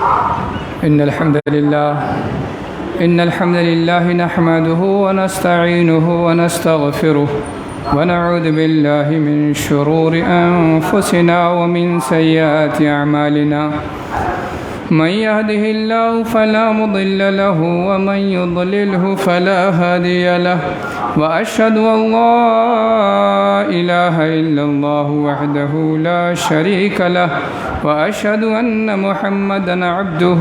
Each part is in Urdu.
إن الحمد لله نحمده ونستعينه ونستغفره ونعوذ بالله من شرور أنفسنا ومن سيئات أعمالنا. من يهده الله فلا مضل له ومن يضلله فلا هادي له، وأشهد أن لا إله إلا الله وحده لا شريك له، وأشهد أن محمدًا عبده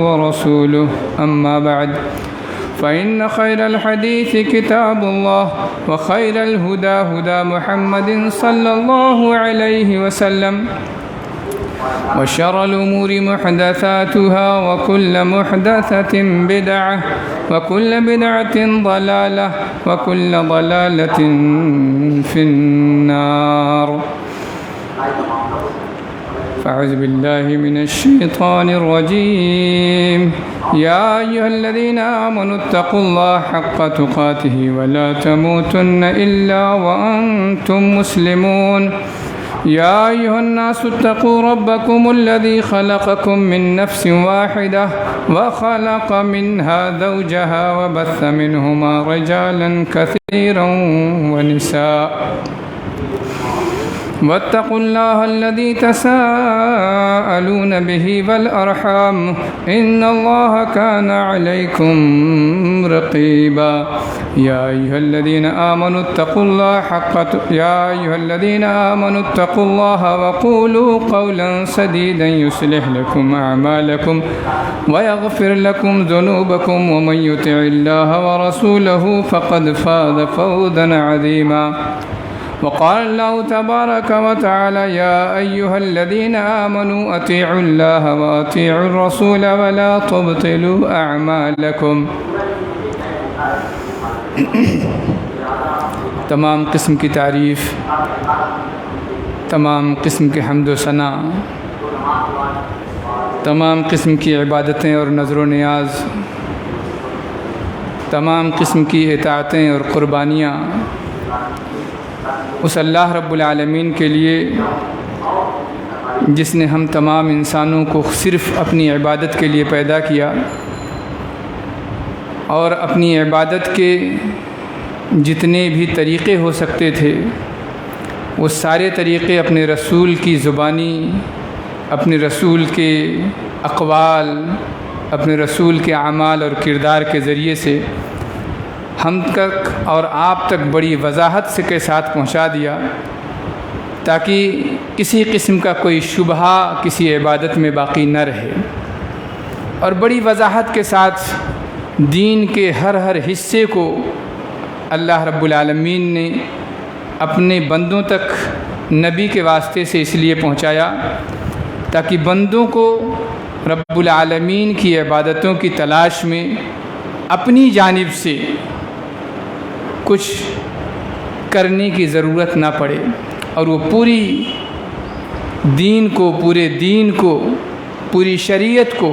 ورسوله. أما بعد، فإن خير الحديث كتاب الله، وخير الهدى هدى محمد صلى الله عليه وسلم، وشر الأمور محدثاتها، وكل محدثة بدعة، وكل بدعة ضلالة، وكل ضلالة في النار. فأعوذ بالله من الشيطان الرجيم. يا أيها الذين آمنوا اتقوا الله حق تقاته ولا تموتن إلا وأنتم مسلمون. يا أيها الناس اتقوا ربكم الذي خلقكم من نفس واحدة وخلق منها زوجها وبث منهما رجالا كثيرا ونساء. واتقوا الله الذي تساءلون به والأرحام، إن الله كان عليكم رقيبا. يا أيها الذين آمنوا اتقوا الله وقولوا قولا سديدا يصلح لكم أعمالكم ويغفر لكم ذنوبكم، ومن يطع الله ورسوله فقد فاز فوزا عظيما. وقال الله تبارك وتعالى: يا أيها الذين آمنوا أطيعوا الله وأطيعوا الرسول ولا تبطلوا أعمالكم. تمام قسم کی تعریف، تمام قسم کی حمد و ثنا، تمام قسم کی عبادتیں اور نذر و نیاز، تمام قسم کی اطاعتیں اور قربانیاں اس اللہ رب العالمین کے لیے جس نے ہم تمام انسانوں کو صرف اپنی عبادت کے لیے پیدا کیا، اور اپنی عبادت کے جتنے بھی طریقے ہو سکتے تھے وہ سارے طریقے اپنے رسول کی زبانی، اپنے رسول کے اقوال، اپنے رسول کے اعمال اور کردار کے ذریعے سے ہم تک اور آپ تک بڑی وضاحت سے کے ساتھ پہنچا دیا، تاکہ کسی قسم کا کوئی شبہہ کسی عبادت میں باقی نہ رہے، اور بڑی وضاحت کے ساتھ دین کے ہر حصے کو اللہ رب العالمین نے اپنے بندوں تک نبی کے واسطے سے اس لیے پہنچایا تاکہ بندوں کو رب العالمین کی عبادتوں کی تلاش میں اپنی جانب سے کچھ کرنے کی ضرورت نہ پڑے، اور وہ پورے دین کو پوری شریعت کو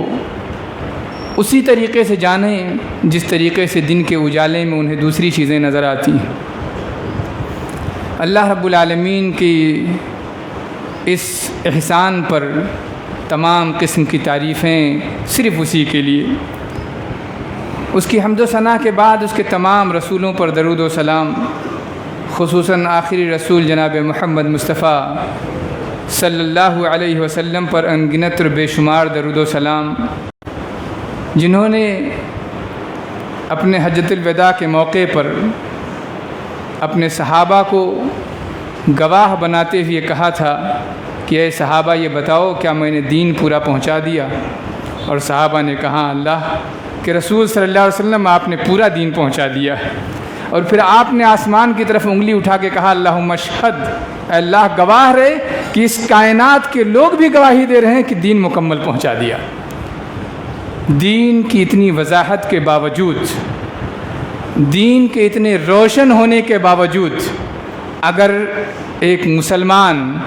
اسی طریقے سے جانیں جس طریقے سے دن کے اجالے میں انہیں دوسری چیزیں نظر آتی ہیں۔ اللہ رب العالمین کی اس احسان پر تمام قسم کی تعریفیں صرف اسی کے لیے، اس کی حمد و ثنا کے بعد اس کے تمام رسولوں پر درود و سلام، خصوصاً آخری رسول جناب محمد مصطفیٰ صلی اللہ علیہ وسلم پر انگنت اور بے شمار درود و سلام، جنہوں نے اپنے حجۃ الوداع کے موقع پر اپنے صحابہ کو گواہ بناتے ہوئے کہا تھا کہ اے صحابہ یہ بتاؤ کیا میں نے دین پورا پہنچا دیا؟ اور صحابہ نے کہا اللہ کہ رسول صلی اللہ علیہ وسلم آپ نے پورا دین پہنچا دیا ہے۔ اور پھر آپ نے آسمان کی طرف انگلی اٹھا کے کہا اللہم اشہد، اے اللہ گواہ رہے کہ اس کائنات کے لوگ بھی گواہی دے رہے ہیں کہ دین مکمل پہنچا دیا۔ دین کی اتنی وضاحت کے باوجود، دین کے اتنے روشن ہونے کے باوجود، اگر ایک مسلمان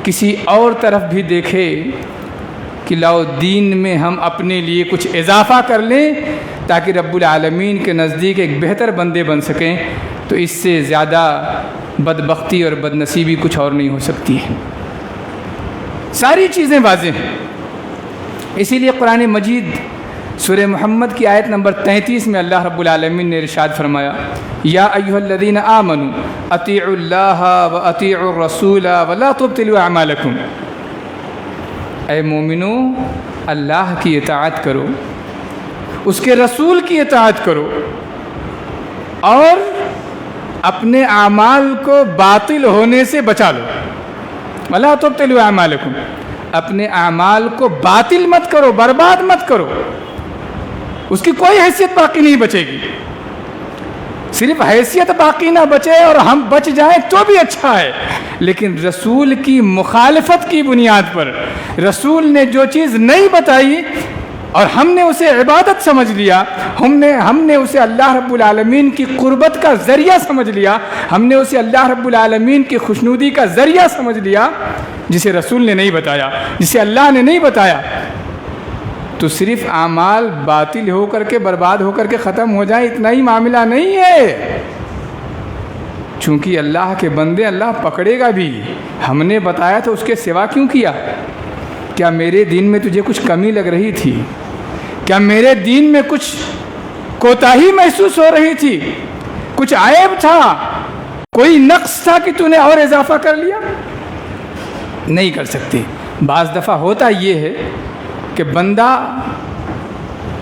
کسی اور طرف بھی دیکھے کہ لاؤ دین میں ہم اپنے لیے کچھ اضافہ کر لیں تاکہ رب العالمین کے نزدیک ایک بہتر بندے بن سکیں، تو اس سے زیادہ بدبختی اور بدنصیبی کچھ اور نہیں ہو سکتی ہے۔ ساری چیزیں واضح ہیں، اسی لیے قرآن مجید سورہ محمد کی آیت نمبر 33 میں اللہ رب العالمین نے ارشاد فرمایا یا ایھا الذین آمنوا اطیعوا اللہ واطیعوا الرسول ولا تبطلوا اعمالکم، اے مومنو اللہ کی اطاعت کرو، اس کے رسول کی اطاعت کرو، اور اپنے اعمال کو باطل ہونے سے بچا لو۔ ولا تبطلوا اعمالکم، اپنے اعمال کو باطل مت کرو، برباد مت کرو، اس کی کوئی حیثیت باقی نہیں بچے گی۔ صرف حیثیت باقی نہ بچے اور ہم بچ جائیں تو بھی اچھا ہے، لیکن رسول کی مخالفت کی بنیاد پر رسول نے جو چیز نہیں بتائی اور ہم نے اسے عبادت سمجھ لیا، ہم نے اسے اللہ رب العالمین کی قربت کا ذریعہ سمجھ لیا، ہم نے اسے اللہ رب العالمین کی خوشنودی کا ذریعہ سمجھ لیا، جسے رسول نے نہیں بتایا، جسے اللہ نے نہیں بتایا، تو صرف اعمال باطل ہو کر کے برباد ہو کر کے ختم ہو جائیں اتنا ہی معاملہ نہیں ہے۔ چونکہ اللہ کے بندے اللہ پکڑے گا بھی، ہم نے بتایا تو اس کے سوا کیوں کیا؟ کیا میرے دین میں تجھے کچھ کمی لگ رہی تھی؟ کیا میرے دین میں کچھ کوتاہی محسوس ہو رہی تھی؟ کچھ عیب تھا؟ کوئی نقص تھا کہ تو نے اور اضافہ کر لیا؟ نہیں کر سکتے۔ بعض دفعہ ہوتا یہ ہے کہ بندہ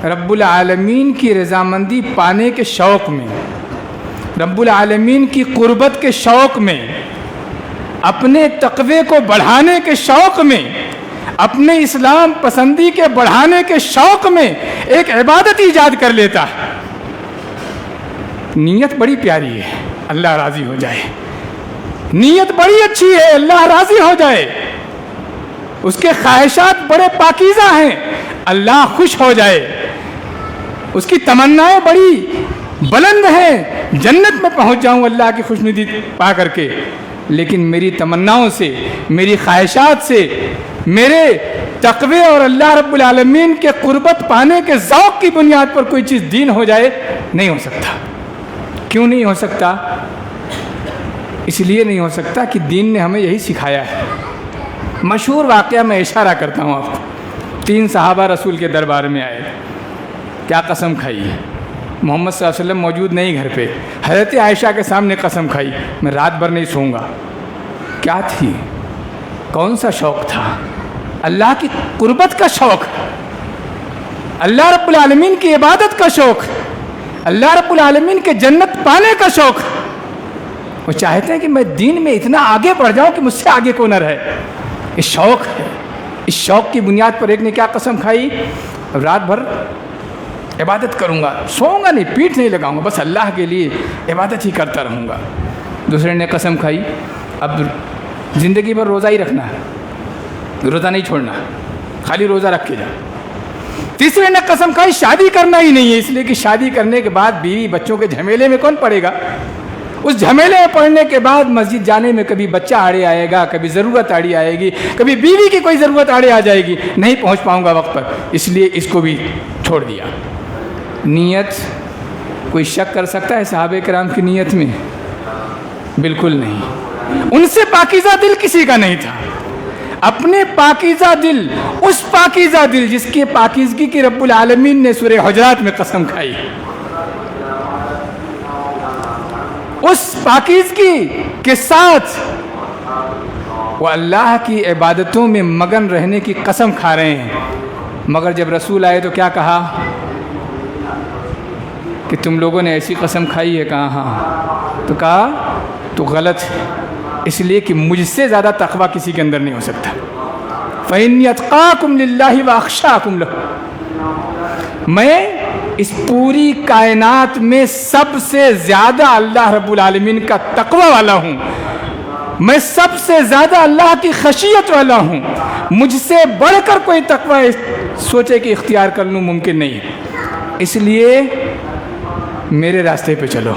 رب العالمین کی رضامندی پانے کے شوق میں، رب العالمین کی قربت کے شوق میں، اپنے تقوی کو بڑھانے کے شوق میں، اپنے اسلام پسندی کے بڑھانے کے شوق میں ایک عبادت ایجاد کر لیتا ہے۔ نیت بڑی پیاری ہے، اللہ راضی ہو جائے، نیت بڑی اچھی ہے، اللہ راضی ہو جائے، اس کے خواہشات بڑے پاکیزہ ہیں، اللہ خوش ہو جائے، اس کی تمنائیں بڑی بلند ہیں، جنت میں پہنچ جاؤں اللہ کی خوشنودی پا کر کے، لیکن میری تمناؤں سے، میری خواہشات سے، میرے تقوی اور اللہ رب العالمین کے قربت پانے کے ذوق کی بنیاد پر کوئی چیز دین ہو جائے، نہیں ہو سکتا۔ کیوں نہیں ہو سکتا؟ اس لیے نہیں ہو سکتا کہ دین نے ہمیں یہی سکھایا ہے۔ مشہور واقعہ میں اشارہ کرتا ہوں آپ کو۔ 3 صحابہ رسول کے دربار میں آئے، کیا قسم کھائی؟ محمد صلی اللہ علیہ وسلم موجود نہیں گھر پہ، حضرت عائشہ کے سامنے قسم کھائی میں رات بھر نہیں سوؤں گا۔ کیا تھی؟ کون سا شوق تھا؟ اللہ کی قربت کا شوق، اللہ رب العالمین کی عبادت کا شوق، اللہ رب العالمین کے جنت پانے کا شوق۔ وہ چاہتے ہیں کہ میں دین میں اتنا آگے بڑھ جاؤں کہ مجھ سے آگے کو نہ رہے، یہ شوق ہے۔ اس شوق کی بنیاد پر ایک نے کیا قسم کھائی؟ رات بھر عبادت کروں گا، سوؤں گا نہیں، پیٹھ نہیں لگاؤں گا، بس اللہ کے لیے عبادت ہی کرتا رہوں گا۔ دوسرے نے قسم کھائی اب زندگی بھر روزہ ہی رکھنا ہے، روزہ نہیں چھوڑنا، خالی روزہ رکھ کے جا۔ تیسرے نے قسم کھائی شادی کرنا ہی نہیں ہے، اس لیے کہ شادی کرنے کے بعد بیوی بچوں کے جھمیلے میں کون پڑے گا؟ اس جھمیلے میں پڑنے کے بعد مسجد جانے میں کبھی بچہ آڑے آئے گا، کبھی ضرورت آڑی آئے گی، کبھی بیوی کی کوئی ضرورت آڑے آ جائے گی، نہیں پہنچ پاؤں گا وقت پر، اس لیے اس کو بھی چھوڑ دیا۔ نیت کوئی شک کر سکتا ہے صحابہ کرام کی نیت میں؟ بالکل نہیں۔ ان سے پاکیزہ دل کسی کا نہیں تھا۔ اپنے پاکیزہ دل، اس پاکیزہ دل جس کی پاکیزگی کی رب العالمین نے سورہ حجرات میں قسم کھائی، اس پاکیزگی کے ساتھ وہ اللہ کی عبادتوں میں مگن رہنے کی قسم کھا رہے ہیں۔ مگر جب رسول آئے تو کیا کہا کہ تم لوگوں نے ایسی قسم کھائی ہے؟ کہا ہاں۔ تو کہا تو غلط ہے، اس لیے کہ مجھ سے زیادہ تقویٰ کسی کے اندر نہیں ہو سکتا۔ فَإِنِّي أَتْقَاكُمْ لِلَّهِ وَأَخْشَاكُمْ لَهُ، میں اس پوری کائنات میں سب سے زیادہ اللہ رب العالمین کا تقوی والا ہوں، میں سب سے زیادہ اللہ کی خشیت والا ہوں، مجھ سے بڑھ کر کوئی تقوی سوچے کہ اختیار کر لوں ممکن نہیں ہے، اس لیے میرے راستے پہ چلو،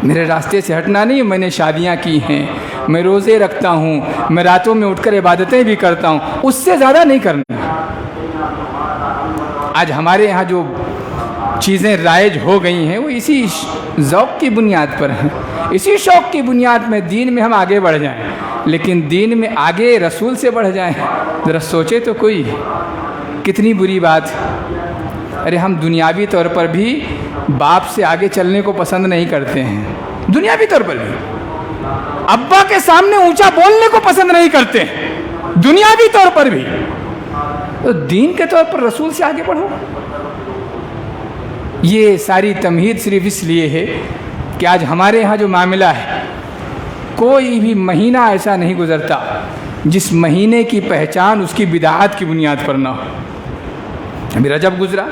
میرے راستے سے ہٹنا نہیں۔ میں نے شادیاں کی ہیں، میں روزے رکھتا ہوں، میں راتوں میں اٹھ کر عبادتیں بھی کرتا ہوں، اس سے زیادہ نہیں کرنا۔ آج ہمارے یہاں جو چیزیں رائج ہو گئی ہیں وہ اسی ذوق کی بنیاد پر ہیں، اسی شوق کی بنیاد میں دین میں ہم آگے بڑھ جائیں، لیکن دین میں آگے رسول سے بڑھ جائیں، ذرا سوچے تو کوئی، کتنی بری بات۔ ارے ہم دنیاوی طور پر بھی باپ سے آگے چلنے کو پسند نہیں کرتے ہیں، دنیاوی طور پر بھی ابا کے سامنے اونچا بولنے کو پسند نہیں کرتے، دنیاوی طور پر بھی، تو دین کے طور پر رسول سے آگے بڑھو۔ یہ ساری تمہید صرف اس لیے ہے کہ آج ہمارے ہاں جو معاملہ ہے، کوئی بھی مہینہ ایسا نہیں گزرتا جس مہینے کی پہچان اس کی بدعات کی بنیاد پر نہ ہو۔ ابھی رجب گزرا،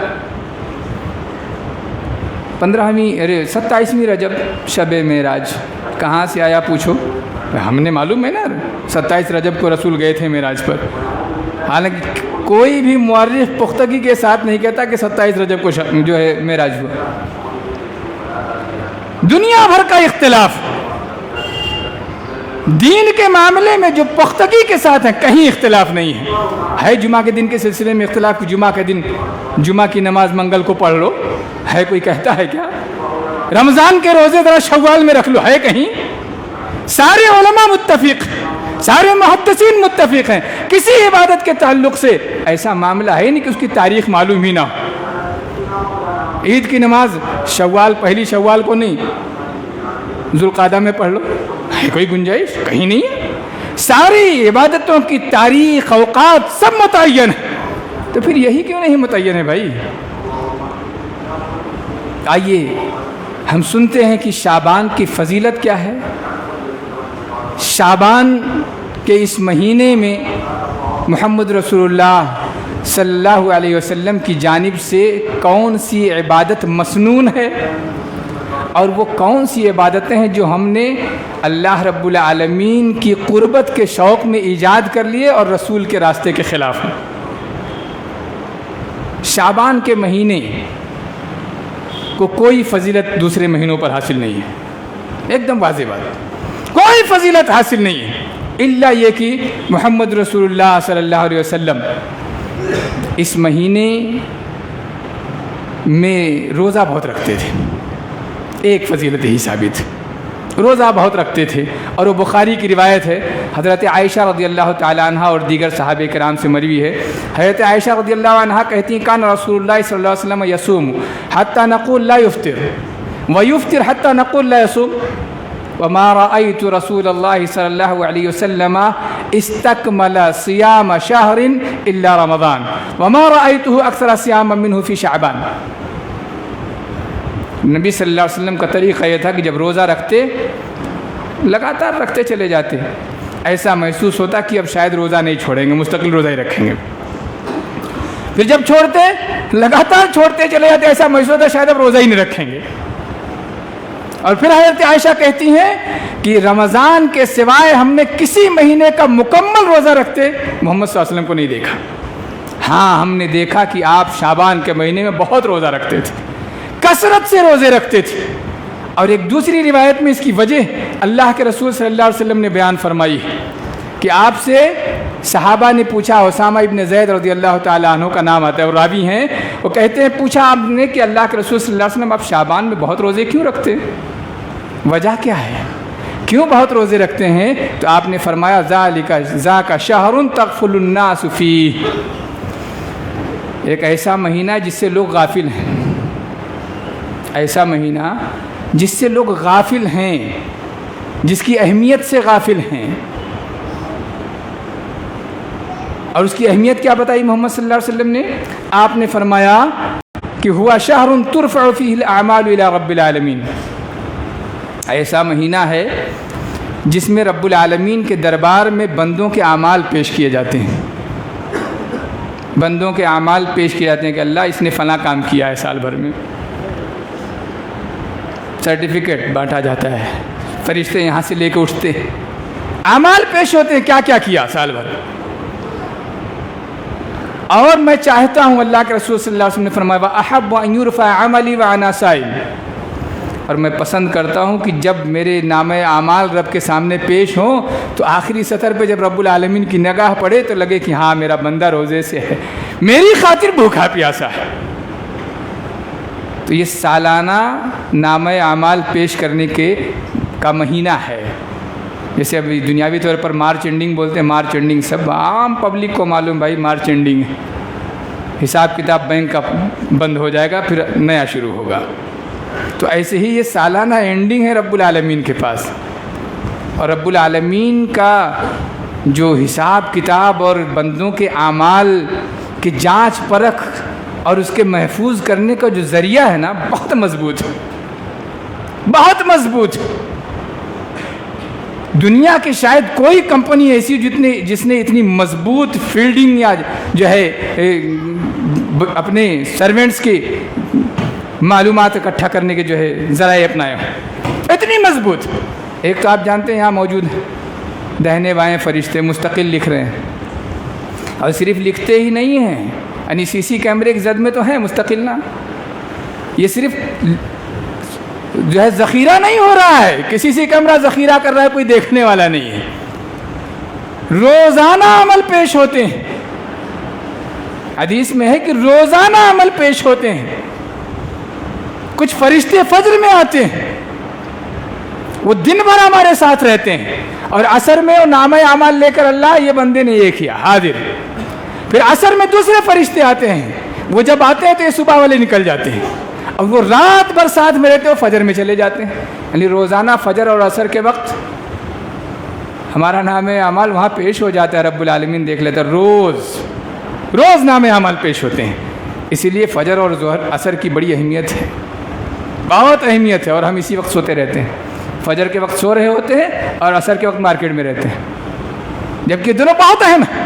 27ویں رجب شب معراج کہاں سے آیا پوچھو، ہم نے معلوم ہے نا 27 رجب کو رسول گئے تھے معراج پر، حالانکہ کوئی بھی مورخ پختگی کے ساتھ نہیں کہتا کہ 27 رجب کو جو ہے معراج ہوا۔ دنیا بھر کا اختلاف دین کے معاملے میں جو پختگی کے ساتھ ہے، کہیں اختلاف نہیں ہے جمعہ کے دن کے سلسلے میں اختلاف، جمعہ کے دن جمعہ کی نماز منگل کو پڑھ لو، ہے کوئی کہتا ہے کیا؟ رمضان کے روزے ذرا شوال میں رکھ لو، ہے کہیں؟ سارے علماء متفق، سارے محدثین متفق ہیں، کسی عبادت کے تعلق سے ایسا معاملہ ہے نہیں کہ اس کی تاریخ معلوم ہی نہ ہو۔ عید کی نماز شوال، پہلی شوال کو نہیں، ذوالقعدہ میں پڑھ لو، ہے کوئی گنجائش؟ کہیں نہیں ہے۔ ساری عبادتوں کی تاریخ، اوقات سب متعین ہے، تو پھر یہی کیوں نہیں متعین ہے بھائی؟ آئیے ہم سنتے ہیں کہ شعبان کی فضیلت کیا ہے۔ شعبان کے اس مہینے میں محمد رسول اللہ صلی اللہ علیہ وسلم کی جانب سے کون سی عبادت مسنون ہے، اور وہ کون سی عبادتیں ہیں جو ہم نے اللہ رب العالمین کی قربت کے شوق میں ایجاد کر لیے اور رسول کے راستے کے خلاف ہیں۔ شعبان کے مہینے کو کوئی فضیلت دوسرے مہینوں پر حاصل نہیں ہے، ایک دم واضح بات، کوئی فضیلت حاصل نہیں ہے، الا یہ کہ محمد رسول اللہ صلی اللہ علیہ وسلم اس مہینے میں روزہ بہت رکھتے تھے، ایک فضیلت ہی ثابت، روزہ بہت رکھتے تھے، اور وہ بخاری کی روایت ہے، حضرت عائشہ رضی اللہ تعالی عنہ اور دیگر صحابہ کرام سے مروی ہے۔ حضرت عائشہ رضی اللہ عنہ کہتی ہیں کان رسول اللہ صلی اللہ علیہ وسلم یصوم حتی نقول لا یفطر ویفطر حتی نقول لا یصوم وما رأيت رسول الله صلی اللہ علیہ وسلم استکمل صیام شہر الا رمضان وما رأيته اکثر صیاما منه فی شعبان۔ نبی صلی اللہ علیہ وسلم کا طریقہ یہ تھا کہ جب روزہ رکھتے لگاتار رکھتے چلے جاتے، ایسا محسوس ہوتا کہ اب شاید روزہ نہیں چھوڑیں گے، مستقل روزہ ہی رکھیں گے، پھر جب چھوڑتے لگاتار چھوڑتے چلے جاتے، ایسا محسوس ہوتا شاید اب روزہ ہی نہیں رکھیں گے۔ اور پھر حضرت عائشہ کہتی ہیں کہ رمضان کے سوائے ہم نے کسی مہینے کا مکمل روزہ رکھتے محمد صلی اللہ علیہ وسلم کو نہیں دیکھا۔ ہاں ہم نے دیکھا کہ آپ شعبان کے مہینے میں بہت روزہ رکھتے تھے، کثرت سے روزے رکھتے تھے۔ اور ایک دوسری روایت میں اس کی وجہ اللہ کے رسول صلی اللہ علیہ وسلم نے بیان فرمائی کہ آپ سے صحابہ نے پوچھا، اسامہ ابن زید رضی اللہ تعالیٰ عنہ کا نام آتا ہے، وہ راوی ہیں، وہ کہتے ہیں پوچھا آپ نے کہ اللہ کے رسول صلی اللہ علیہ وسلم آپ شعبان میں بہت روزے کیوں رکھتے، وجہ کیا ہے، کیوں بہت روزے رکھتے ہیں؟ تو آپ نے فرمایا ذاک شہر تغفل الناس فیہ، ایک ایسا مہینہ جس سے لوگ غافل ہیں، ایسا مہینہ جس سے لوگ غافل ہیں، جس کی اہمیت سے غافل ہیں۔ اور اس کی اہمیت کیا بتائی محمد صلی اللہ علیہ وسلم نے؟ آپ نے فرمایا کہ ہوا شہر ترفع فیہ الاعمال الی رب العالمین، ایسا مہینہ ہے جس میں رب العالمین کے دربار میں بندوں کے اعمال پیش کیے جاتے ہیں، بندوں کے اعمال پیش کیے جاتے ہیں کہ اللہ اس نے فلاں کام کیا ہے سال بھر میں، سرٹیفکیٹ بانٹا جاتا ہے، فرشتے یہاں سے لے کے اٹھتے ہیں، اعمال پیش ہوتے ہیں کیا کیا کیا سال بھر۔ اور میں چاہتا ہوں، اللہ کے رسول صلی اللہ علیہ وسلم نے فرمایا وَأَحَبُّ أَن يُرْفَعَ عَمَلِي وَأَنَا صَائِمٌ، اور میں پسند کرتا ہوں کہ جب میرے نامہ اعمال رب کے سامنے پیش ہوں تو آخری سطر پہ جب رب العالمین کی نگاہ پڑے تو لگے کہ ہاں میرا بندہ روزے سے ہے، میری خاطر بھوکا پیاسا ہے۔ تو یہ سالانہ نامہ اعمال پیش کرنے کا مہینہ ہے. جیسے ابھی دنیاوی طور پر مارچ اینڈنگ بولتے ہیں، مارچ اینڈنگ سب عام پبلک کو معلوم بھائی مارچ اینڈنگ ہے، حساب کتاب بینک کا بند ہو جائے گا، پھر نیا شروع ہوگا. تو ایسے ہی یہ سالانہ اینڈنگ ہے رب العالمین کے پاس. اور رب العالمین کا جو حساب کتاب اور بندوں کے اعمال کی جانچ پرکھ اور اس کے محفوظ کرنے کا جو ذریعہ ہے نا، بہت مضبوط ہے، بہت مضبوط. دنیا کی شاید کوئی کمپنی ایسی جس نے اتنی مضبوط فیلڈنگ یا جو ہے اپنے سرونٹس کی معلومات اکٹھا کرنے کے جو ہے ذرائع اپنائے ہوں، اتنی مضبوط. ایک تو آپ جانتے ہیں یہاں موجود ہیں دہنے بائیں فرشتے مستقل لکھ رہے ہیں، اور صرف لکھتے ہی نہیں ہیں، یعنی سی سی کیمرے کی زد میں تو ہیں مستقل نا. یہ صرف جو ہے ذخیرہ نہیں ہو رہا ہے کہ سی سی کیمرہ ذخیرہ کر رہا ہے، کوئی دیکھنے والا نہیں ہے. روزانہ عمل پیش ہوتے ہیں. حدیث میں ہے کہ روزانہ عمل پیش ہوتے ہیں. کچھ فرشتے فجر میں آتے ہیں، وہ دن بھر ہمارے ساتھ رہتے ہیں، اور عصر میں وہ نامہ اعمال لے کر اللہ یہ بندے نے یہ کیا حاضر. پھر عصر میں دوسرے فرشتے آتے ہیں، وہ جب آتے ہیں تو یہ صبح والے نکل جاتے ہیں، اور وہ رات بھر ساتھ میں رہتے ہیں، فجر میں چلے جاتے ہیں. یعنی روزانہ فجر اور عصر کے وقت ہمارا نام اعمال وہاں پیش ہو جاتا ہے. رب العالمین دیکھ لیتا ہے، روز نام اعمال پیش ہوتے ہیں. اسی لیے فجر اور ظہر عصر کی بڑی اہمیت ہے، بہت اہمیت ہے. اور ہم اسی وقت سوتے رہتے ہیں، فجر کے وقت سو رہے ہوتے ہیں اور عصر کے وقت مارکیٹ میں رہتے ہیں، جبکہ دونوں بہت اہم ہیں،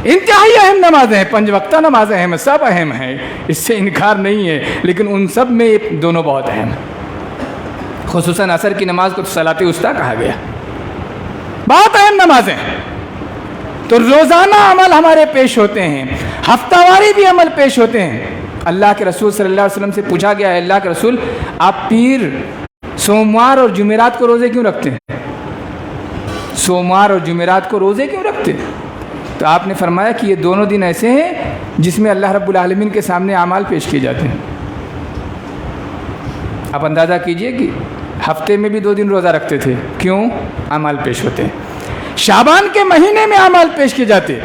انتہائی اہم نمازیں ہیں. 5 وقتہ نمازیں اہم ہیں، سب اہم ہیں، اس سے انکار نہیں ہے، لیکن ان سب میں دونوں بہت اہم ہیں. خصوصاً عصر کی نماز کو صلاۃ وسطیٰ کہا گیا، بہت اہم نمازیں. تو روزانہ عمل ہمارے پیش ہوتے ہیں، ہفتہ واری بھی عمل پیش ہوتے ہیں. اللہ کے رسول صلی اللہ علیہ وسلم سے پوچھا گیا ہے، اللہ کے رسول آپ پیر، سوموار اور جمعرات کو روزے کیوں رکھتے ہیں؟ سوموار اور جمعرات کو روزے کیوں رکھتے ہیں؟ تو آپ نے فرمایا کہ یہ دونوں دن ایسے ہیں جس میں اللہ رب العالمین کے سامنے اعمال پیش کیے جاتے ہیں. آپ اندازہ کیجئے کہ ہفتے میں بھی 2 دن روزہ رکھتے تھے، کیوں؟ اعمال پیش ہوتے ہیں. شعبان کے مہینے میں اعمال پیش کیے جاتے،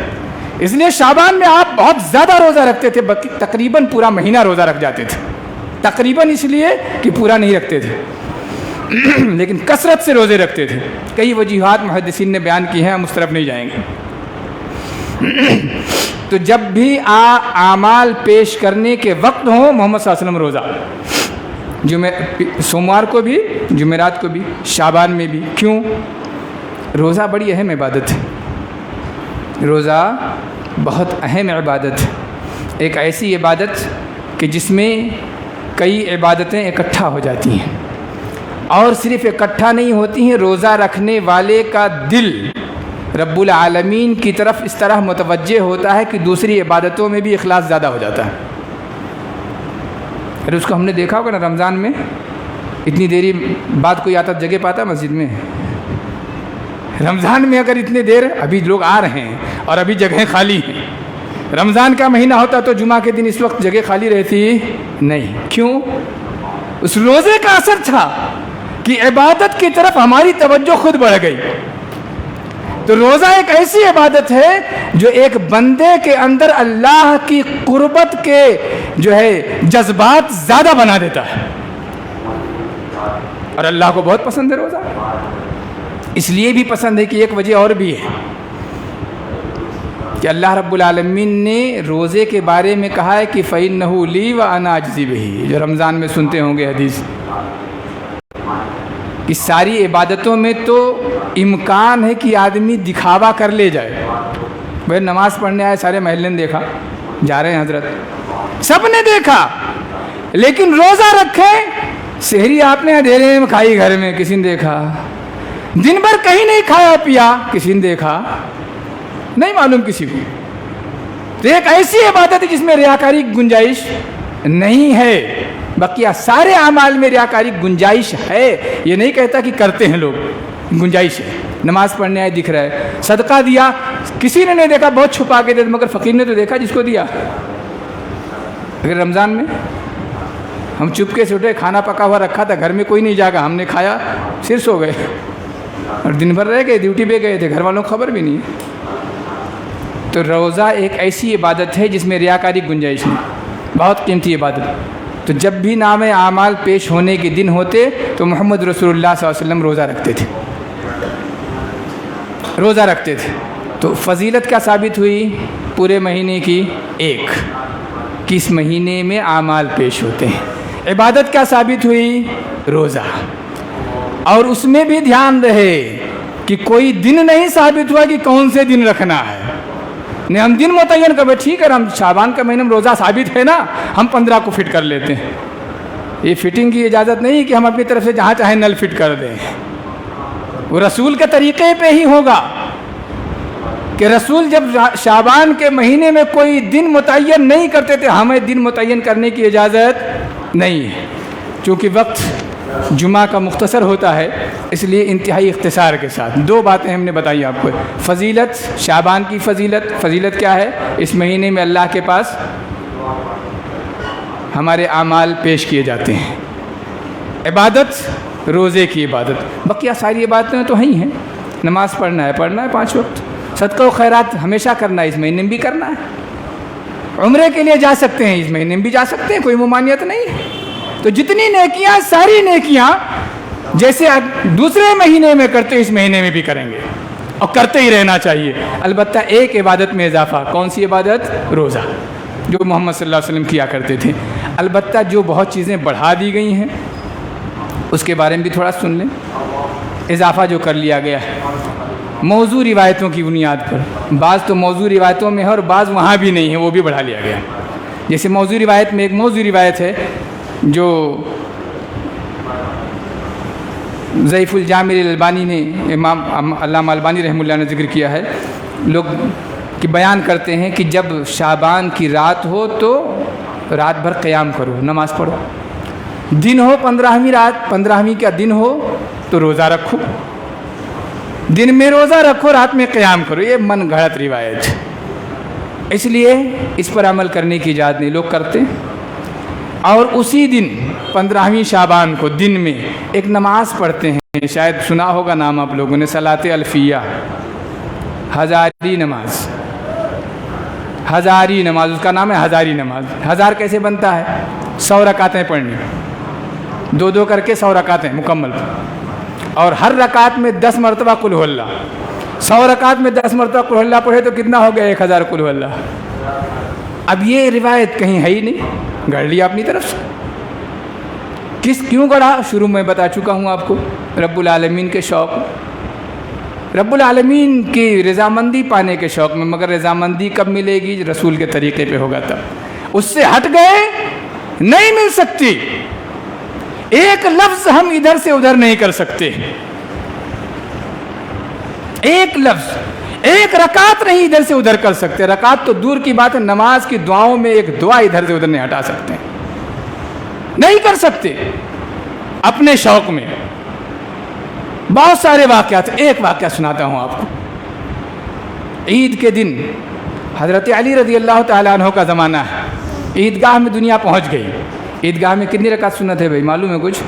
اس لیے شعبان میں آپ بہت زیادہ روزہ رکھتے تھے، تقریباً پورا مہینہ روزہ رکھ جاتے تھے. تقریباً اس لیے کہ پورا نہیں رکھتے تھے، لیکن کثرت سے روزے رکھتے تھے. کئی وجوہات محدثین نے بیان کی ہیں، ہم اس طرف نہیں جائیں گے. تو جب بھی اعمال پیش کرنے کے وقت ہوں، محمد صلی اللہ علیہ وسلم روزہ، سوموار کو بھی، جمعرات کو بھی، شعبان میں بھی. کیوں؟ روزہ بڑی اہم عبادت ہے، روزہ بہت اہم عبادت ہے. ایک ایسی عبادت کہ جس میں کئی عبادتیں اکٹھا ہو جاتی ہیں، اور صرف اکٹھا نہیں ہوتی ہیں، روزہ رکھنے والے کا دل رب العالمین کی طرف اس طرح متوجہ ہوتا ہے کہ دوسری عبادتوں میں بھی اخلاص زیادہ ہو جاتا ہے. ارے اس کو ہم نے دیکھا ہوگا نا، رمضان میں اتنی دیری بعد کوئی آتا جگہ پاتا مسجد میں؟ رمضان میں اگر اتنے دیر، ابھی لوگ آ رہے ہیں اور ابھی جگہیں خالی ہیں. رمضان کا مہینہ ہوتا تو جمعہ کے دن اس وقت جگہ خالی رہتی نہیں. کیوں؟ اس روزے کا اثر تھا کہ عبادت کی طرف ہماری توجہ خود بڑھ گئی. تو روزہ ایک ایسی عبادت ہے جو ایک بندے کے اندر اللہ کی قربت کے جو ہے جذبات زیادہ بنا دیتا ہے، اور اللہ کو بہت پسند ہے روزہ. اس لیے بھی پسند ہے کہ ایک وجہ اور بھی ہے کہ اللہ رب العالمین نے روزے کے بارے میں کہا ہے کہ فَإِنَّهُ لِي وَأَنَا أَجْزِي بِهِ، جو رمضان میں سنتے ہوں گے حدیث. کہ ساری عبادتوں میں تو امکان ہے کہ آدمی دکھاوا کر لے جائے. بھائی نماز پڑھنے آئے سارے محلے نے دیکھا، جا رہے ہیں حضرت، سب نے دیکھا، لیکن روزہ رکھیں، سحری آپ نے اندھیرے میں کھائی گھر میں، کسی نے دیکھا. دن بھر کہیں نہیں کھایا پیا، کسی نے دیکھا نہیں، معلوم کسی کو. تو ایک ایسی عبادت ہے جس میں ریاکاری کی گنجائش نہیں ہے. بقیہ سارے اعمال میں ریاکاری کی گنجائش ہے، یہ نہیں کہتا کہ کرتے ہیں لوگ، گنجائش ہے. نماز پڑھنے آئے دکھ رہا ہے، صدقہ دیا کسی نے نہیں دیکھا، بہت چھپا کے دے، مگر فقیر نے تو دیکھا جس کو دیا. اگر رمضان میں ہم چپکے سے اٹھے, کھانا پکا ہوا رکھا تھا, گھر میں کوئی نہیں جاگا, ہم نے کھایا, پھر سو گئے, اور دن بھر رہ گئے, ڈیوٹی پہ گئے تھے, گھر والوں کو خبر بھی نہیں. تو روزہ ایک ایسی عبادت ہے جس میں ریاکاری کی گنجائش نہیں, بہت قیمتی عبادت. تو جب بھی نام اعمال پیش ہونے کے دن ہوتے تو محمد رسول اللہ صلی اللہ علیہ وسلم روزہ رکھتے تھے, روزہ رکھتے تھے. تو فضیلت کیا ثابت ہوئی پورے مہینے کی؟ ایک, کس مہینے میں اعمال پیش ہوتے ہیں. عبادت کیا ثابت ہوئی؟ روزہ. اور اس میں بھی دھیان رہے کہ کوئی دن نہیں ثابت ہوا کہ کون سے دن رکھنا ہے. نہیں ہم دن متعین کر, ٹھیک ہے ہم شعبان کا مہینہ میں روزہ ثابت ہے نا, ہم 15 کو فٹ کر لیتے ہیں. یہ فٹنگ کی اجازت نہیں کہ ہم اپنی طرف سے جہاں چاہیں نل فٹ کر دیں. وہ رسول کے طریقے پہ ہی ہوگا کہ رسول جب شعبان کے مہینے میں کوئی دن متعین نہیں کرتے تھے, ہمیں دن متعین کرنے کی اجازت نہیں ہے. چونکہ وقت جمعہ کا مختصر ہوتا ہے اس لیے انتہائی اختصار کے ساتھ 2 باتیں ہم نے بتائی آپ کو. فضیلت, شعبان کی فضیلت. فضیلت کیا ہے؟ اس مہینے میں اللہ کے پاس ہمارے اعمال پیش کیے جاتے ہیں. عبادت, روزے کی عبادت. بقیہ ساری عبادتیں تو ہی ہیں. نماز پڑھنا ہے 5 وقت. صدقہ و خیرات ہمیشہ کرنا ہے, اس مہینے میں بھی کرنا ہے. عمرے کے لیے جا سکتے ہیں, اس مہینے میں بھی جا سکتے ہیں, کوئی ممانعت نہیں ہے. تو جتنی نیکیاں, ساری نیکیاں جیسے دوسرے مہینے میں کرتے اس مہینے میں بھی کریں گے, اور کرتے ہی رہنا چاہیے. البتہ ایک عبادت میں اضافہ. کون سی عبادت؟ روزہ, جو محمد صلی اللہ علیہ وسلم کیا کرتے تھے. البتہ جو بہت چیزیں بڑھا دی گئی ہیں اس کے بارے میں بھی تھوڑا سن لیں. اضافہ جو کر لیا گیا ہے موضوع روایتوں کی بنیاد پر, بعض تو موضوع روایتوں میں ہے اور بعض وہاں بھی نہیں ہے, وہ بھی بڑھا لیا گیا. جیسے موضوع روایت میں ایک موضوع روایت ہے جو ضعیف الجامع الالبانی نے, امام علامہ البانی رحمہ اللہ نے ذکر کیا ہے. لوگ کہ بیان کرتے ہیں کہ جب شعبان کی رات ہو تو رات بھر قیام کرو, نماز پڑھو. دن ہو 15ویں رات, 15ویں کا دن ہو تو روزہ رکھو. دن میں روزہ رکھو, رات میں قیام کرو. یہ من گھڑت روایت ہے, اس لیے اس پر عمل کرنے کی اجازت نہیں. لوگ کرتے. اور اسی دن 15ویں شعبان کو دن میں ایک نماز پڑھتے ہیں, شاید سنا ہوگا نام آپ لوگوں نے, صلاۃ الفیہ, ہزاری نماز. ہزاری نماز اس کا نام ہے, ہزاری نماز. ہزار کیسے بنتا ہے؟ 100 رکعتیں پڑھنی, 2 کر کے 100 رکعتیں مکمل, اور ہر رکعت میں 10 مرتبہ قل ہو اللہ. 100 رکعت میں 10 مرتبہ قل ہو اللہ پڑھے تو کتنا ہو گیا؟ 1000 قل ہو اللہ. اب یہ روایت کہیں ہے ہی نہیں, گڑھ لیا اپنی طرف سے. کیوں گڑھا؟ شروع میں بتا چکا ہوں آپ کو, رب العالمین کے شوق, رب العالمین کی رضامندی پانے کے شوق میں. مگر رضامندی کب ملے گی؟ رسول کے طریقے پہ ہوگا تب. اس سے ہٹ گئے نہیں مل سکتی. ایک لفظ ہم ادھر سے ادھر نہیں کر سکتے, ایک لفظ, ایک رکعت نہیں ادھر سے ادھر کر سکتے. رکعت تو دور کی بات ہے, نماز کی دعاؤں میں ایک دعا ادھر سے ادھر نہیں ہٹا سکتے, نہیں کر سکتے. اپنے شوق میں بہت سارے واقعات. ایک واقعہ سناتا ہوں آپ کو. عید کے دن حضرت علی رضی اللہ تعالیٰ عنہ کا زمانہ ہے. عیدگاہ میں دنیا پہنچ گئی. عیدگاہ میں کتنی رکعت سنت ہے بھائی, معلوم ہے کچھ؟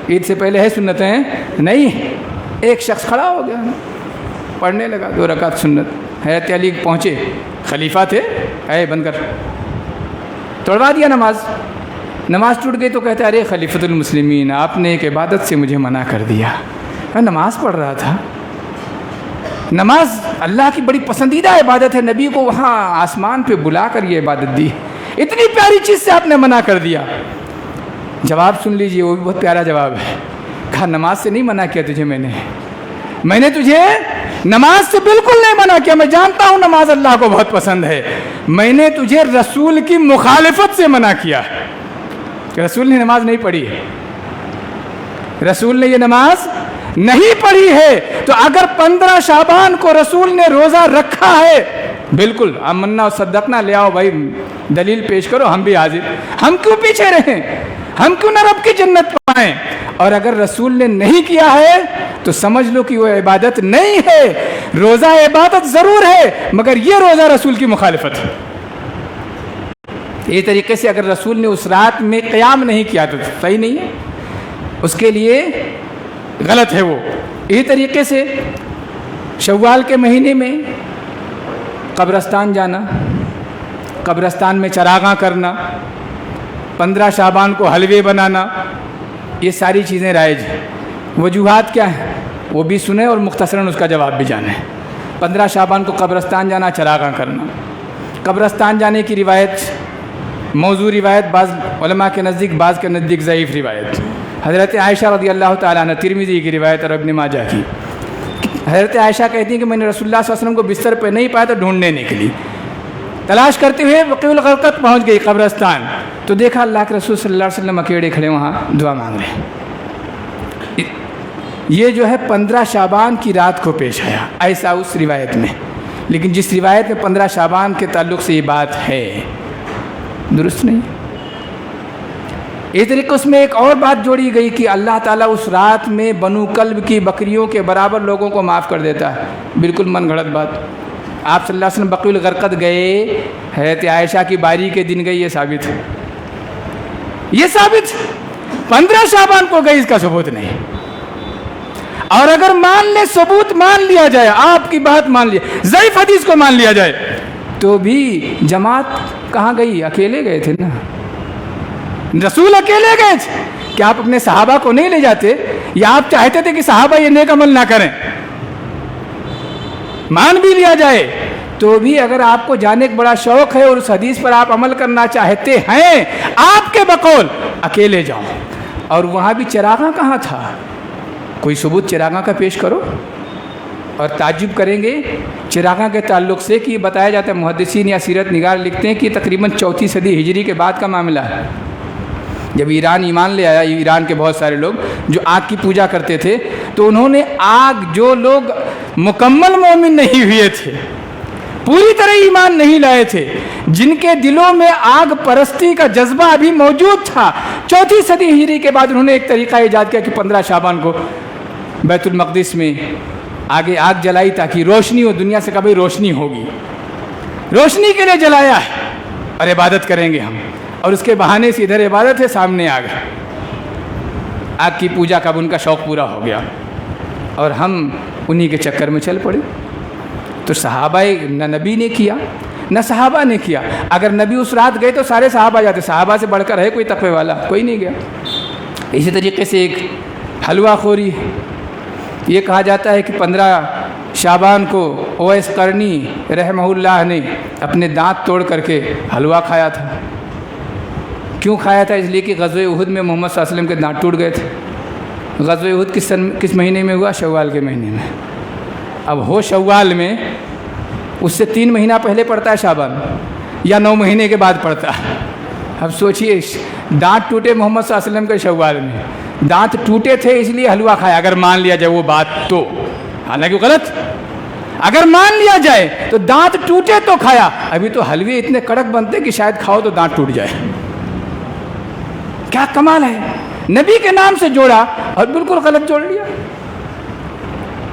عید سے پہلے ہے سنتیں؟ نہیں. ایک شخص کھڑا ہو گیا, پڑھنے لگا 2 رکعت سنت. حضرت علی پہنچے, خلیفہ تھے, اے بند کر, توڑوا دیا نماز. نماز ٹوٹ گئی تو کہتے ارے خلیفۃ المسلمین, آپ نے ایک عبادت سے مجھے منع کر دیا. میں نماز پڑھ رہا تھا. نماز اللہ کی بڑی پسندیدہ عبادت ہے, نبی کو وہاں آسمان پہ بلا کر یہ عبادت دی, اتنی پیاری چیز سے آپ نے منع کر دیا. جواب سن لیجئے, وہ بھی بہت پیارا جواب ہے. کہا نماز سے نہیں منع کیا تجھے, میں نے تجھے نماز سے بالکل نہیں منع کیا. میں جانتا ہوں نماز اللہ کو بہت پسند ہے. میں نے تجھے رسول کی مخالفت سے منع کیا ہے. رسول نے نماز نہیں پڑھی ہے, رسول نے یہ نماز نہیں پڑھی ہے. تو اگر 15 شعبان کو رسول نے روزہ رکھا ہے, بالکل آمنا و صدقنا لے آؤ بھائی, دلیل پیش کرو, ہم بھی حاضر. ہم کیوں پیچھے رہیں, ہم کیوں نہ رب کی جنت پائیں. اور اگر رسول نے نہیں کیا ہے تو سمجھ لو کہ وہ عبادت نہیں ہے. روزہ عبادت ضرور ہے, مگر یہ روزہ رسول کی مخالفت ہے. یہ طریقے سے اگر رسول نے اس رات میں قیام نہیں کیا تو صحیح نہیں ہے، اس کے لیے غلط ہے وہ۔ اسی طریقے سے شوال کے مہینے میں قبرستان جانا، قبرستان میں چراغاں کرنا، 15 شعبان کو حلوے بنانا، یہ ساری چیزیں رائج ہیں۔ وجوہات کیا ہیں وہ بھی سنیں اور مختصراً اس کا جواب بھی جانیں۔ 15 شعبان کو قبرستان جانا، چراغاں کرنا۔ قبرستان جانے کی روایت موضوع روایت، بعض علماء کے نزدیک، بعض کے نزدیک ضعیف روایت۔ حضرت عائشہ رضی اللہ تعالیٰ عنہ، ترمذی کی روایت اور ابن ماجہ کی، حضرت عائشہ کہتی ہیں کہ میں نے رسول اللہ صلی اللہ علیہ وسلم کو بستر پہ نہیں پایا تو ڈھونڈنے نکلی، تلاش کرتے ہوئے بقیع الغرقد پہنچ گئی قبرستان، تو دیکھا اللہ کے رسول صلی اللہ علیہ وسلم اکیلے کھڑے وہاں دعا مانگ رہے ہیں۔ یہ جو ہے 15 شعبان کی رات کو پیش آیا، ایسا اس روایت میں، لیکن جس روایت میں 15 شعبان کے تعلق سے یہ بات ہے درست نہیں۔ اس طریقے اس میں ایک اور بات جوڑی گئی کہ اللہ تعالیٰ اس رات میں بنو کلب کی بکریوں کے برابر لوگوں کو معاف کر دیتا ہے، بالکل من گھڑت بات۔ آپ صلی اللہ علیہ وسلم بقیع الغرقد گئے، حضرت عائشہ کی باری کے دن گئے، یہ ثابت ہے، یہ ثابت 15 شعبان کو گئی، اس کا ثبوت نہیں۔ اور اگر مان لے، ثبوت مان لیا جائے، آپ کی بات مان لیا، ضعیف حدیث کو مان لیا جائے، تو بھی جماعت کہاں گئی؟ اکیلے گئے تھے نا، رسول اکیلے گئے تھے۔ کیا آپ اپنے صحابہ کو نہیں لے جاتے؟ یا آپ چاہتے تھے کہ صحابہ یہ نیک عمل نہ کریں؟ مان بھی لیا جائے تو بھی اگر آپ کو جانے کا بڑا شوق ہے اور اس حدیث پر آپ عمل کرنا چاہتے ہیں، آپ کے بقول اکیلے جاؤ۔ اور وہاں بھی چراغاں کہاں تھا؟ کوئی ثبوت چراغاں کا پیش کرو۔ اور تعجب کریں گے چراغاں کے تعلق سے کہ یہ بتایا جاتا ہے، محدثین یا سیرت نگار لکھتے ہیں کہ تقریباً 4 صدی ہجری کے بعد کا معاملہ ہے۔ جب ایران ایمان لے آیا، ایران کے بہت سارے لوگ جو آگ کی پوجا کرتے تھے، تو انہوں نے آگ، جو لوگ مکمل مومن نہیں ہوئے تھے، پوری طرح ایمان نہیں لائے تھے، جن کے دلوں میں آگ پرستی کا جذبہ ابھی موجود تھا، 4 صدی ہجری کے بعد انہوں نے ایک طریقہ ایجاد کیا کہ 15 شعبان کو بیت المقدس میں آگے آگ جلائی تاکہ روشنی ہو، دنیا سے کبھی روشنی ہوگی، روشنی کے لیے جلایا ہے اور عبادت کریں گے ہم، اور اس کے بہانے سے ادھر عبادت ہے، سامنے آگ ہے۔ آگ کی پوجا کا ان کا شوق پورا ہو گیا اور ہم انہی کے چکر میں چل پڑے۔ تو صحابہ نہ نبی نے کیا نہ صحابہ نے کیا۔ اگر نبی اس رات گئے تو سارے صحابہ جاتے، صحابہ سے بڑھ کر ہے کوئی تقوی والا؟ کوئی نہیں گیا۔ اسی طریقے سے ایک حلوہ خوری، یہ کہا جاتا ہے کہ 15 شعبان کو اویس قرنی رحمہ اللہ نے اپنے دانت توڑ کر کے حلوہ کھایا تھا۔ کیوں کھایا تھا؟ اس لیے کہ غزوہ احد میں محمد صلی اللہ علیہ وسلم کے دانت ٹوٹ گئے تھے۔ غزوہ احد کس مہینے میں ہوا؟ شوال کے مہینے میں۔ اب ہو شوال میں، اس سے 3 مہینہ پہلے پڑتا ہے شعبان، یا 9 مہینے کے بعد پڑتا ہے۔ اب سوچئے، دانت ٹوٹے محمد صلی اللہ علیہ وسلم کے شوال میں، دانت ٹوٹے تھے اس لیے حلوہ کھایا، اگر مان لیا جائے وہ بات تو، حالانکہ غلط، اگر مان لیا جائے تو دانت ٹوٹے تو کھایا۔ ابھی تو حلوے اتنے کڑک بنتے کہ شاید کھاؤ تو دانت ٹوٹ جائے۔ کیا کمال ہے، نبی کے نام سے جوڑا اور بالکل غلط جوڑ لیا۔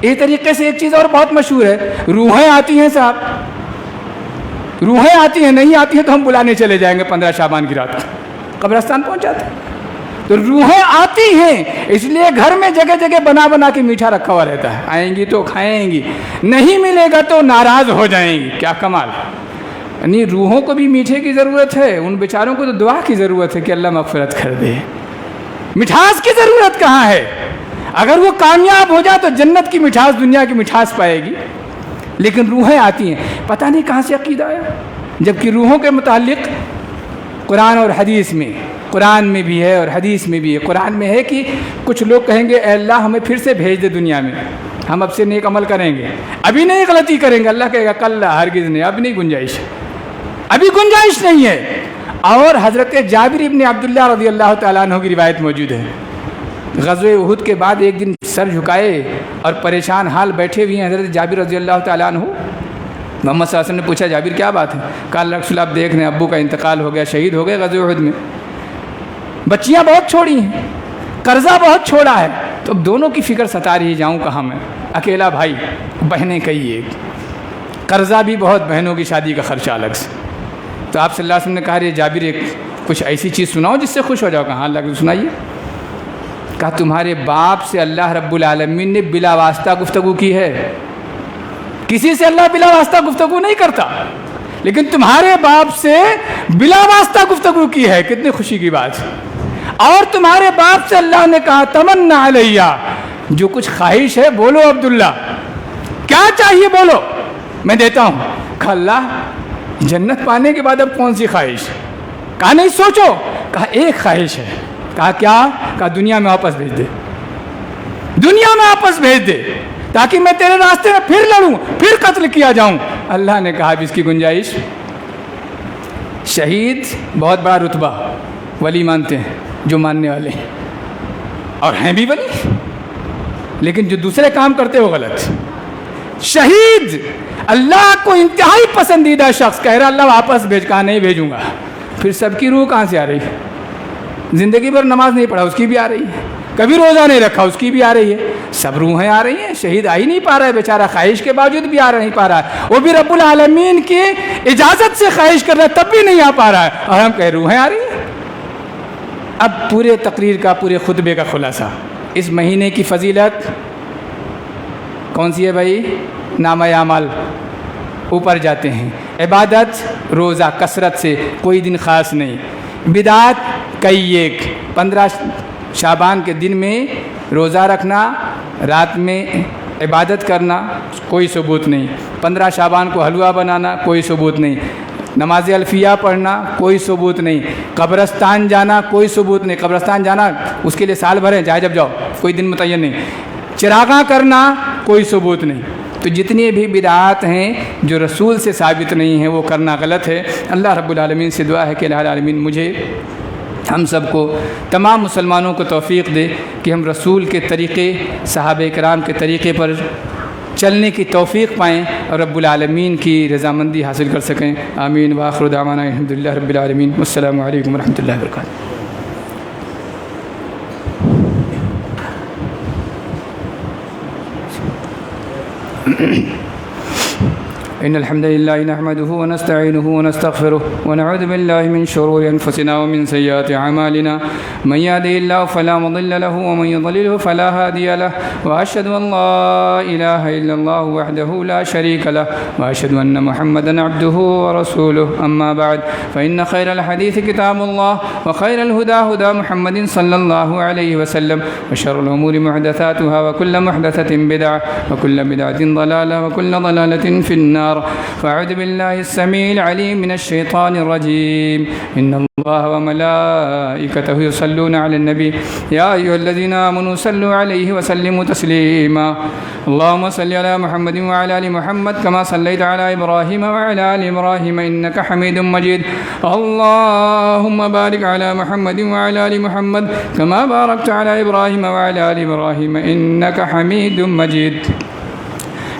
اس طریقے سے ایک چیز اور بہت مشہور ہے، روحیں آتی ہیں صاحب، روحیں آتی ہیں، نہیں آتی ہیں تو ہم بلانے چلے جائیں گے 15 شعبان کی رات قبرستان پہنچ جاتے ہیں۔ تو روحیں آتی ہیں، اس لیے گھر میں جگہ جگہ بنا بنا کے میٹھا رکھا ہوا رہتا ہے، آئیں گی تو کھائیں گی، نہیں ملے گا تو ناراض ہو جائیں گی۔ کیا کمال، یعنی روحوں کو بھی میٹھے کی ضرورت ہے، ان بیچاروں کو تو دعا کی ضرورت ہے کہ اللہ مغفرت کر دے۔ مٹھاس کی ضرورت کہاں ہے؟ اگر وہ کامیاب ہو جائے تو جنت کی مٹھاس، دنیا کی مٹھاس پائے گی، لیکن روحیں آتی ہیں، پتہ نہیں کہاں سے عقیدہ آیا۔ جبکہ روحوں کے متعلق قرآن اور حدیث میں، قرآن میں بھی ہے اور حدیث میں بھی ہے۔ قرآن میں ہے کہ کچھ لوگ کہیں گے اے اللہ ہمیں پھر سے بھیج دے دنیا میں، ہم اب سے نیک عمل کریں گے، ابھی نہیں غلطی کریں گے۔ اللہ کہے گا کلا، ہرگز نہیں، اب نہیں گنجائش، ابھی گنجائش نہیں ہے۔ اور حضرت جابر ابن عبداللہ رضی اللہ تعالیٰ عنہ کی روایت موجود ہے، غزوہ احد کے بعد ایک دن سر جھکائے اور پریشان حال بیٹھے ہوئے ہیں حضرت جابر رضی اللہ تعالیٰ عنہ۔ محمد صلی اللہ علیہ وسلم نے پوچھا جابر کیا بات ہے؟ کہا اللہ رسول آپ دیکھ رہے ہیں ابو کا انتقال ہو گیا، شہید ہو گئے غزوہ احد میں، بچیاں بہت چھوڑی ہیں، قرضہ بہت چھوڑا ہے، تو اب دونوں کی فکر ستا رہی ہے، جاؤں کہاں میں، اکیلا بھائی، بہنیں کئی ایک، قرضہ بھی بہت، بہنوں کی شادی کا خرچہ الگ سے، تو آپ صلی اللہ علیہ وسلم نے کہا یہ جابر ایک کچھ ایسی چیز سناؤ جس سے خوش ہو جاؤ. کہا ہاں اللہ کے سنائیے. کہا تمہارے باپ سے اللہ رب العالمین نے بلا واسطہ گفتگو کی ہے. کسی سے اللہ بلا واسطہ گفتگو نہیں کرتا, لیکن تمہارے باپ سے بلا واسطہ گفتگو کی ہے. کتنی خوشی کی بات. اور تمہارے باپ سے اللہ نے کہا تمنا علیہ, جو کچھ خواہش ہے بولو عبداللہ, کیا چاہیے بولو میں دیتا ہوں. کہا اللہ جنت پانے کے بعد اب کون سی خواہش. کہا نہیں سوچو. کہا ایک خواہش ہے. کہا کیا. کہا دنیا میں واپس بھیج دے, دنیا میں واپس بھیج دے تاکہ میں تیرے راستے میں پھر لڑوں, پھر قتل کیا جاؤں. اللہ نے کہا اب اس کی گنجائش. شہید بہت بڑا رتبہ, ولی مانتے ہیں جو ماننے والے ہیں, اور ہیں بھی ولی, لیکن جو دوسرے کام کرتے وہ غلط. شہید اللہ کو انتہائی پسندیدہ شخص کہہ رہا اللہ واپس بھیج. کہا نہیں بھیجوں گا. پھر سب کی روح کہاں سے آ رہی ہے. زندگی بھر نماز نہیں پڑھا اس کی بھی آ رہی ہے, کبھی روزہ نہیں رکھا اس کی بھی آ رہی ہے, سب روحیں آ رہی ہیں. شہید آ ہی نہیں پا رہا ہے بیچارہ, خواہش کے باوجود بھی نہیں پا رہا ہے, وہ بھی رب العالمین کی اجازت سے خواہش کر رہا ہے تب بھی نہیں آ پا رہا ہے, اور ہم کہہ روحیں آ رہی ہیں. اب پورے تقریر کا, پورے خطبے کا خلاصہ, اس مہینے کی فضیلت کون سی ہے بھائی. نامہ اعمال اوپر جاتے ہیں. عبادت روزہ کثرت سے, کوئی دن خاص نہیں. بدعات کئی ایک, 15 شعبان کے دن میں روزہ رکھنا, رات میں عبادت کرنا, کوئی ثبوت نہیں. 15 شعبان کو حلوہ بنانا, کوئی ثبوت نہیں. نماز الفیہ پڑھنا, کوئی ثبوت نہیں. قبرستان جانا, کوئی ثبوت نہیں. قبرستان جانا اس کے لیے سال بھر ہے, چاہے جب جاؤ, کوئی دن متعین نہیں. چراغاں کرنا, کوئی ثبوت نہیں. تو جتنی بھی بدعات ہیں جو رسول سے ثابت نہیں ہیں وہ کرنا غلط ہے. اللہ رب العالمین سے دعا ہے کہ الہ العالمین مجھے, ہم سب کو, تمام مسلمانوں کو توفیق دے کہ ہم رسول کے طریقے, صحابہ کرام کے طریقے پر چلنے کی توفیق پائیں اور رب العالمین کی رضامندی حاصل کر سکیں. آمین. وآخر دعوانا الحمدللہ رب العالمین. والسلام علیکم ورحمۃ اللہ وبرکاتہ. إن الحمد لله نحمده ونستعينه ونستغفره ونعوذ بالله من شرور أنفسنا ومن سيئات أعمالنا من يهده الله فلا مضل له ومن يضلله فلا هادي له وأشهد أن لا إله إلا الله وحده لا شريك له وأشهد أن محمدا عبده ورسوله. أما بعد فإن خير الحديث كتاب الله وخير الهدى هدى محمد صلى الله عليه وسلم وشر الأمور محدثاتها وكل محدثة بدعة وكل بدعة ضلالة وكل ضلالة في النار. فأعوذ بالله السميع العليم من الشيطان الرجيم. إن الله وملائكته يصلون على النبي يا أيها الذين آمنوا صلوا عليه وسلموا تسليما. اللهم صل على محمد وعلى آل محمد كما صليت على إبراهيم وعلى آل إبراهيم إنك حميد مجيد. اللهم بارك على محمد وعلى آل محمد كما باركت على إبراهيم وعلى آل إبراهيم إنك حميد مجيد.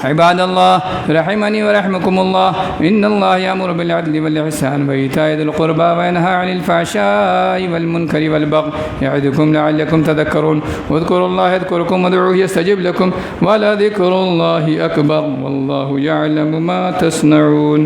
عباد الله رحمني ورحمكم الله إن الله يأمر بالعدل والإحسان وإيتاء ذي القربى وينهى عن الفحشاء والمنكر والبغي يعظكم لعلكم تذكرون. واذكروا الله يذكركم وادعوه يستجب لكم ولذكر الله أكبر والله يعلم ما تصنعون.